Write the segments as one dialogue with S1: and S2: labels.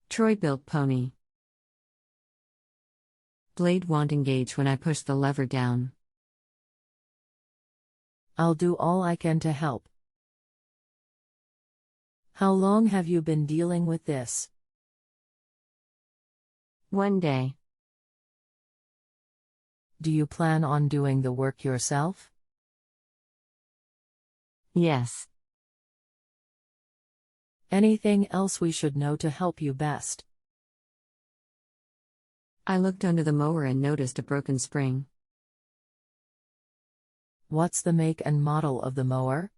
S1: Troy Bilt Pony. Blade won't engage when I push the lever down.
S2: I'll do all I can to help. How long have you been dealing with this?
S1: One day.
S2: Do you plan on doing the work yourself?
S1: Yes.
S2: Anything else we should know to help you best?
S1: I looked under the mower and noticed a broken spring.
S2: What's the make and model of the mower?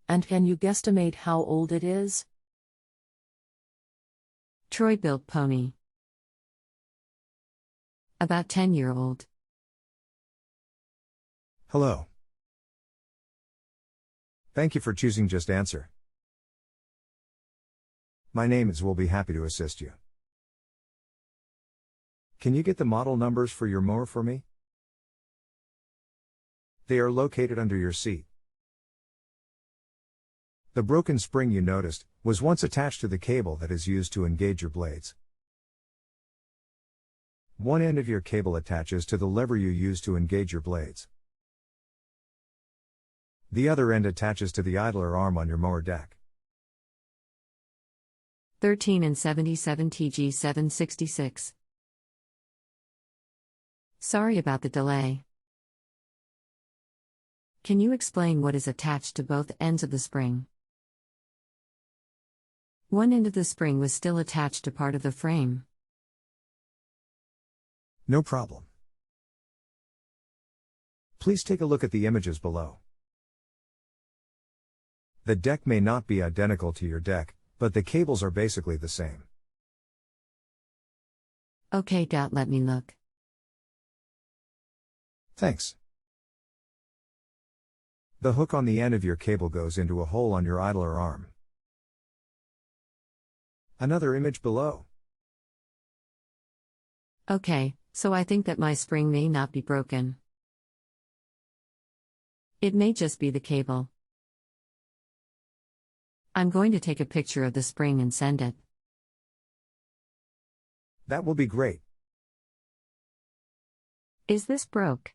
S2: And can you guesstimate how old it is?
S1: Troy Bilt Pony. About 10-year-old.
S3: Hello. Thank you for choosing JustAnswer. My name is. Will be happy to assist you. Can you get the model numbers for your mower for me? They are located under your seat. The broken spring you noticed was once attached to the cable that is used to engage your blades. One end of your cable attaches to the lever you use to engage your blades. The other end attaches to the idler arm on your mower deck.
S1: 13 and 77 TG 766. Sorry about the delay. Can you explain what is attached to both ends of the spring? One end of the spring was still attached to part of the frame.
S3: No problem. Please take a look at the images below. The deck may not be identical to your deck, but the cables are basically the same.
S1: Okay. Let me look.
S3: Thanks. The hook on the end of your cable goes into a hole on your idler arm. Another image below.
S1: Okay, so I think that my spring may not be broken. It may just be the cable. I'm going to take a picture of the spring and send it.
S3: That will be great.
S1: Is this broke?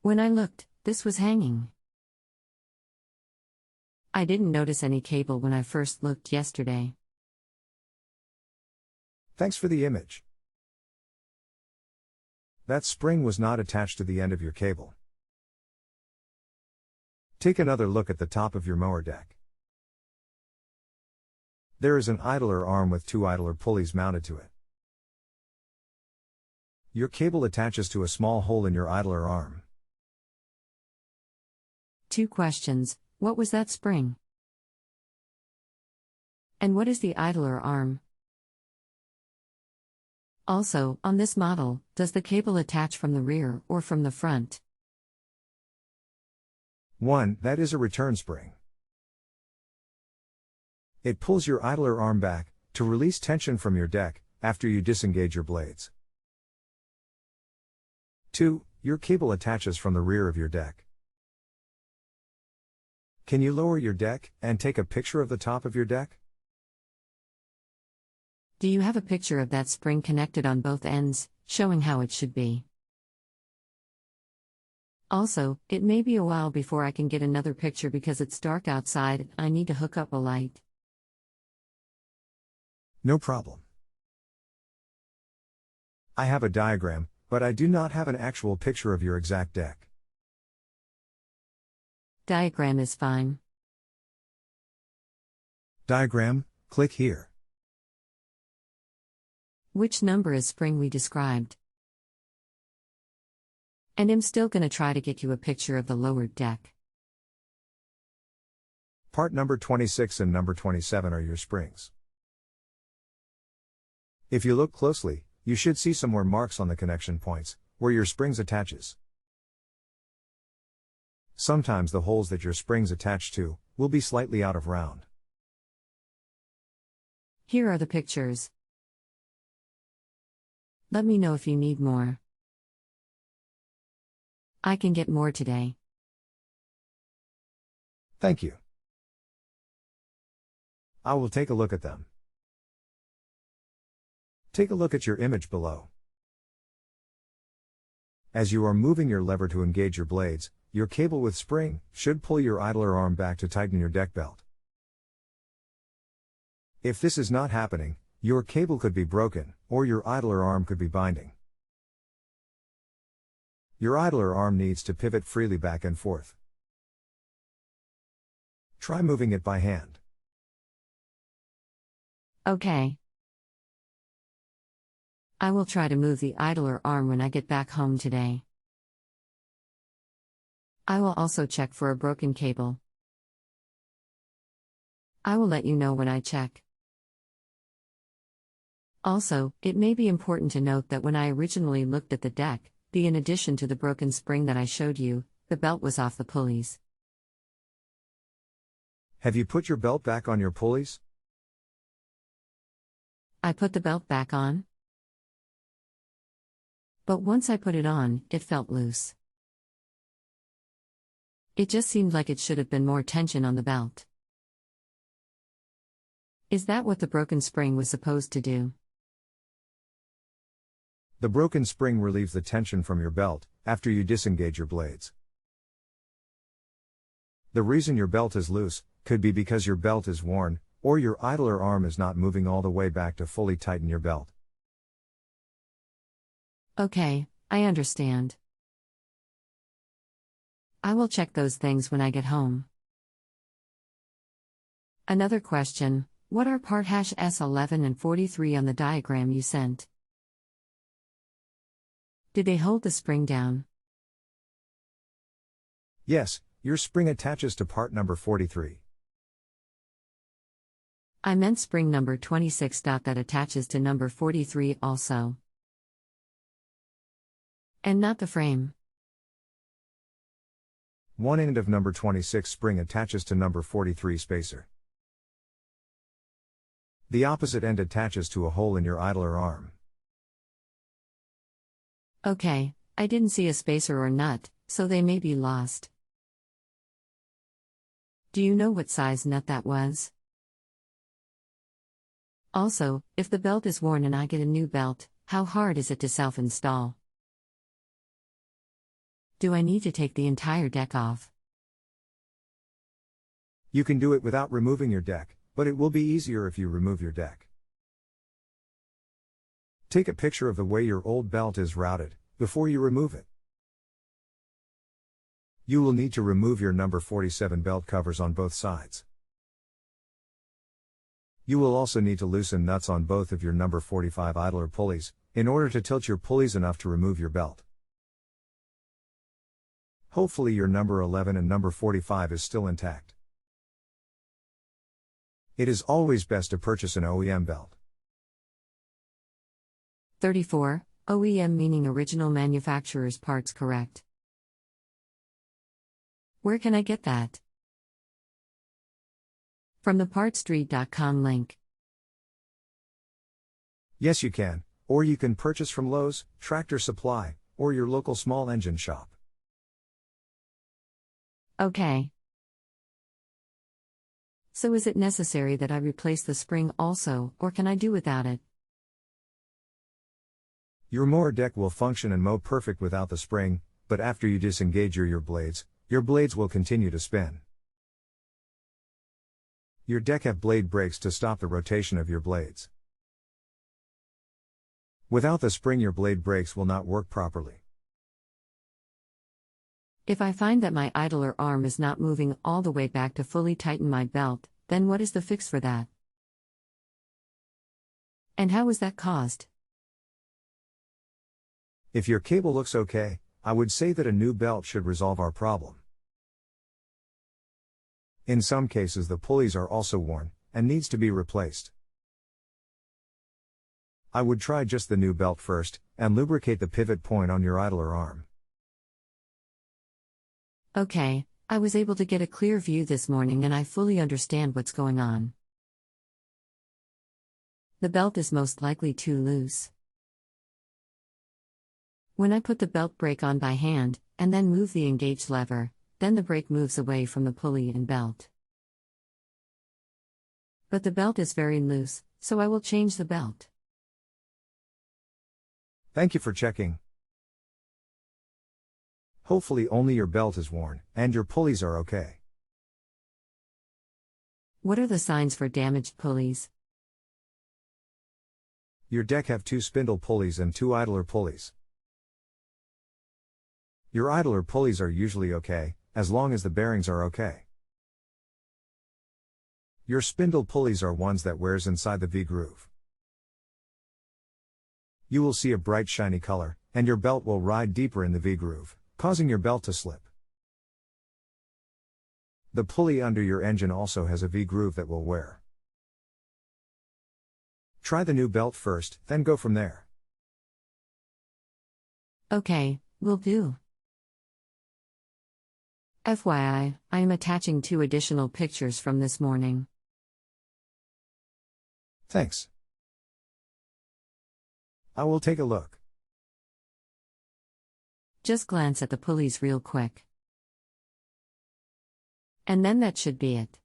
S1: When I looked, this was hanging. I didn't notice any cable when I first looked yesterday.
S3: Thanks for the image. That spring was not attached to the end of your cable. Take another look at the top of your mower deck. There is an idler arm with two idler pulleys mounted to it. Your cable attaches to a small hole in your idler arm.
S1: 2 questions. What was that spring? And what is the idler arm? Also, on this model, does the cable attach from the rear or from the front?
S3: 1. That is a return spring. It pulls your idler arm back to release tension from your deck after you disengage your blades. 2. Your cable attaches from the rear of your deck. Can you lower your deck and take a picture of the top of your deck?
S1: Do you have a picture of that spring connected on both ends, showing how it should be? Also, it may be a while before I can get another picture because it's dark outside and I need to hook up a light.
S3: No problem. I have a diagram, but I do not have an actual picture of your exact deck.
S1: Diagram is fine.
S3: Diagram, click here.
S1: Which number is spring we described? And I'm still gonna try to get you a picture of the lowered deck.
S3: Part number 26 and number 27 are your springs. If you look closely, you should see some more marks on the connection points, where your springs attaches. Sometimes the holes that your springs attach to will be slightly out of round.
S1: Here are the pictures. Let me know if you need more. I can get more today.
S3: Thank you. I will take a look at them. Take a look at your image below. As you are moving your lever to engage your blades, your cable with spring should pull your idler arm back to tighten your deck belt. If this is not happening, your cable could be broken, or your idler arm could be binding. Your idler arm needs to pivot freely back and forth. Try moving it by hand.
S1: Okay. I will try to move the idler arm when I get back home today. I will also check for a broken cable. I will let you know when I check. Also, it may be important to note that when I originally looked at the deck, in addition to the broken spring that I showed you, the belt was off the pulleys.
S3: Have you put your belt back on your pulleys?
S1: I put the belt back on. But once I put it on, it felt loose. It just seemed like it should have been more tension on the belt. Is that what the broken spring was supposed to do?
S3: The broken spring relieves the tension from your belt after you disengage your blades. The reason your belt is loose could be because your belt is worn, or your idler arm is not moving all the way back to fully tighten your belt.
S1: Okay, I understand. I will check those things when I get home. Another question: what are part S11 and 43 on the diagram you sent? Did they hold the spring down?
S3: Yes, your spring attaches to part number 43.
S1: I meant spring number 26. That attaches to number 43 also. And not the frame.
S3: One end of number 26 spring attaches to number 43 spacer. The opposite end attaches to a hole in your idler arm.
S1: Okay, I didn't see a spacer or nut, so they may be lost. Do you know what size nut that was? Also, if the belt is worn and I get a new belt, how hard is it to self-install? Do I need to take the entire deck off?
S3: You can do it without removing your deck, but it will be easier if you remove your deck. Take a picture of the way your old belt is routed before you remove it. You will need to remove your number 47 belt covers on both sides. You will also need to loosen nuts on both of your number 45 idler pulleys in order to tilt your pulleys enough to remove your belt. Hopefully your number 11 and number 45 is still intact. It is always best to purchase an OEM belt.
S1: 34. OEM meaning original manufacturer's parts, correct? Where can I get that? From the partstreet.com link.
S3: Yes, you can, or you can purchase from Lowe's, Tractor Supply, or your local small engine shop.
S1: Okay. So is it necessary that I replace the spring also, or can I do without it?
S3: Your mower deck will function and mow perfect without the spring, but after you disengage your blades will continue to spin. Your deck have blade brakes to stop the rotation of your blades. Without the spring, your blade brakes will not work properly.
S1: If I find that my idler arm is not moving all the way back to fully tighten my belt, then what is the fix for that? And how is that caused?
S3: If your cable looks okay, I would say that a new belt should resolve our problem. In some cases the pulleys are also worn, and needs to be replaced. I would try just the new belt first, and lubricate the pivot point on your idler arm.
S1: Okay, I was able to get a clear view this morning and I fully understand what's going on. The belt is most likely too loose. When I put the belt brake on by hand, and then move the engaged lever, then the brake moves away from the pulley and belt. But the belt is very loose, so I will change the belt.
S3: Thank you for checking. Hopefully only your belt is worn, and your pulleys are okay.
S1: What are the signs for damaged pulleys?
S3: Your deck have 2 spindle pulleys and 2 idler pulleys. Your idler pulleys are usually okay, as long as the bearings are okay. Your spindle pulleys are ones that wears inside the V-groove. You will see a bright shiny color, and your belt will ride deeper in the V-groove, causing your belt to slip. The pulley under your engine also has a V-groove that will wear. Try the new belt first, then go from there.
S1: Okay, will do. FYI, I am attaching 2 additional pictures from this morning.
S3: Thanks. I will take a look.
S1: Just glance at the pulleys real quick. And then that should be it.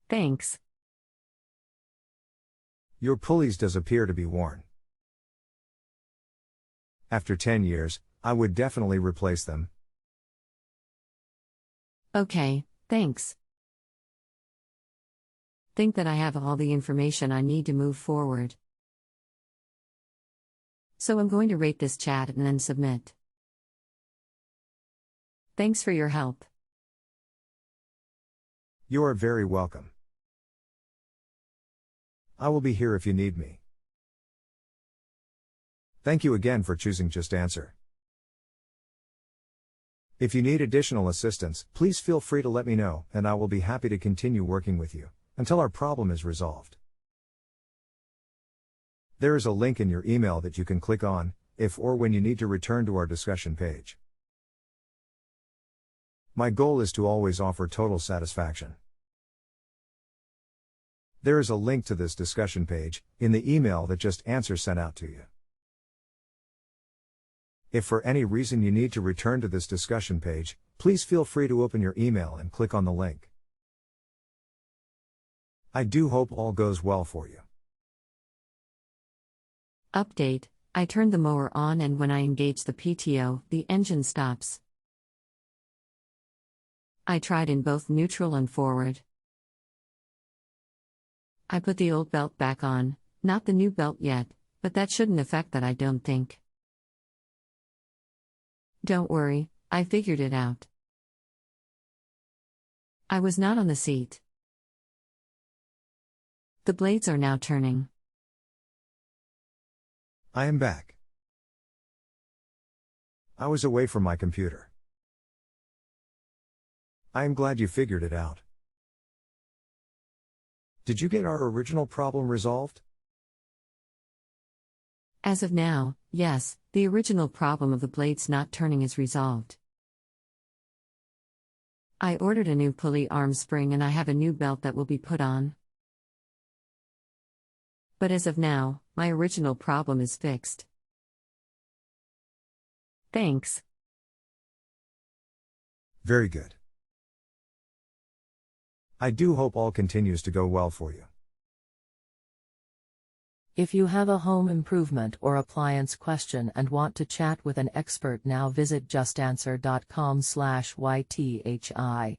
S1: Thanks.
S3: Your pulleys does appear to be worn. After 10 years, I would definitely replace them.
S1: Okay, thanks. Think that I have all the information I need to move forward. So I'm going to rate this chat and then submit. Thanks for your help.
S3: You are very welcome. I will be here if you need me. Thank you again for choosing JustAnswer. If you need additional assistance, please feel free to let me know, and I will be happy to continue working with you until our problem is resolved. There is a link in your email that you can click on, if or when you need to return to our discussion page. My goal is to always offer total satisfaction. There is a link to this discussion page in the email that JustAnswer sent out to you. If for any reason you need to return to this discussion page, please feel free to open your email and click on the link. I do hope all goes well for you.
S1: Update: I turned the mower on, and when I engage the PTO, the engine stops. I tried in both neutral and forward. I put the old belt back on, not the new belt yet, but that shouldn't affect that, I don't think. Don't worry, I figured it out. I was not on the seat. The blades are now turning.
S3: I am back. I was away from my computer. I am glad you figured it out. Did you get our original problem resolved?
S1: As of now, yes, the original problem of the blades not turning is resolved. I ordered a new pulley arm spring and I have a new belt that will be put on. But as of now, my original problem is fixed. Thanks.
S3: Very good. I do hope all continues to go well for you.
S2: If you have a home improvement or appliance question and want to chat with an expert now, visit justanswer.com/ythi.